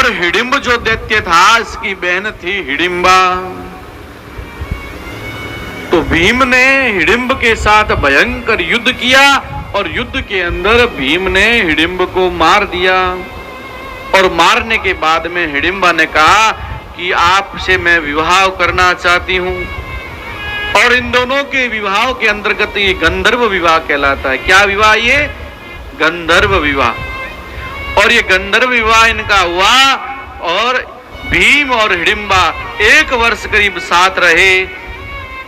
और हिडिंब जो दैत्य था, इसकी बहन थी हिडिंबा। तो भीम ने हिडिंब के साथ भयंकर युद्ध किया और युद्ध के अंदर भीम ने हिडिंब को मार दिया। और मारने के बाद में हिडिंबा ने कहा कि आपसे मैं विवाह करना चाहती हूं। और इन दोनों के विवाह के अंतर्गत ये गंधर्व विवाह कहलाता है। क्या विवाह? ये गंधर्व विवाह। और ये गंधर्व विवाह इनका हुआ और भीम और हिडिंबा 1 वर्ष करीब साथ रहे।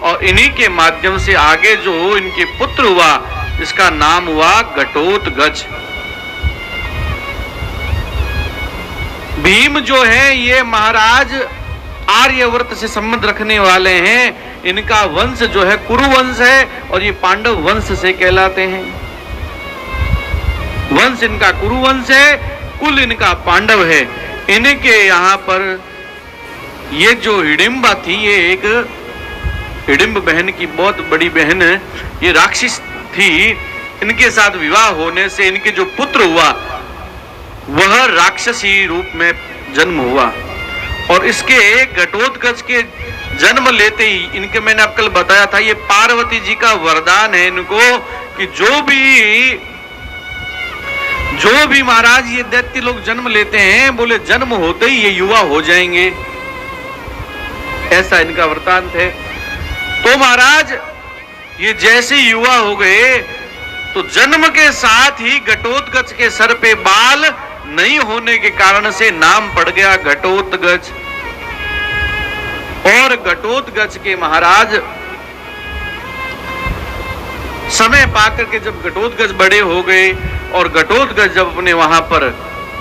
और इन्हीं के माध्यम से आगे जो इनके पुत्र हुआ, इसका नाम हुआ घटोत्कच। भीम जो है ये महाराज आर्यवर्त से संबंध रखने वाले हैं। इनका वंश जो है कुरु वंश है और ये पांडव वंश से कहलाते हैं। वंश इनका कुरु वंश है, कुल इनका पांडव है। इनके यहां पर ये जो हिडिंबा थी, ये एक हिडिंब बहन की बहुत बड़ी बहन है, ये राक्षस थी। इनके साथ विवाह होने से इनके जो पुत्र हुआ वह राक्षसी रूप में जन्म हुआ। और इसके घटोत्कच के जन्म लेते ही इनके, मैंने अब कल बताया था, ये पार्वती जी का वरदान है इनको कि जो भी महाराज ये दैत्य लोग जन्म लेते हैं, बोले जन्म होते ही ये युवा हो जाएंगे, ऐसा इनका वरदान है। तो महाराज ये जैसे युवा हो गए तो जन्म के साथ ही घटोत्कच के सर पे बाल नहीं होने के कारण से नाम पड़ गया घटोत्कच। और घटोत्कच के महाराज समय पाकर के जब घटोत्कच बड़े हो गए और घटोत्कच जब अपने वहां पर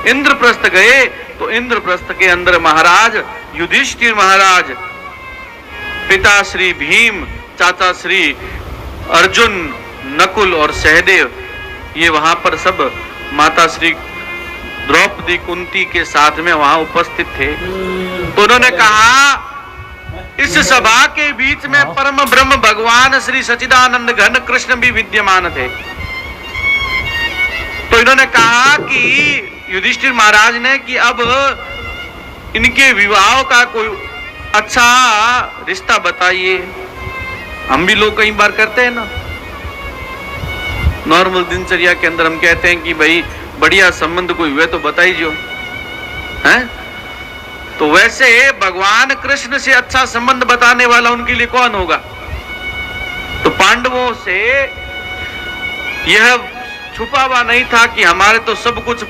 इंद्रप्रस्थ गए, तो इंद्रप्रस्थ के अंदर महाराज युधिष्ठिर महाराज, पिता श्री भीम, चाचा श्री अर्जुन, नकुल और सहदेव, ये वहां पर सब माता श्री द्रौपदी कुंती के साथ में वहां उपस्थित थे। तो उन्होंने कहा, इस सभा के बीच में परम ब्रह्म भगवान श्री सच्चिदानंद घन कृष्ण भी विद्यमान थे। तो इन्होंने कहा कि युधिष्ठिर महाराज ने कि अब इनके विवाह का कोई अच्छा रिश्ता बताइए। हम भी लोग कई बार करते हैं ना, नॉर्मल दिनचर्या के अंदर हम कहते हैं कि भाई बढ़िया संबंध कोई हुए तो बताइए, हैं? तो वैसे भगवान कृष्ण से अच्छा संबंध बताने वाला उनके लिए कौन होगा? तो पांडवों से यह छुपा हुआ नहीं था कि हमारे तो सब कुछ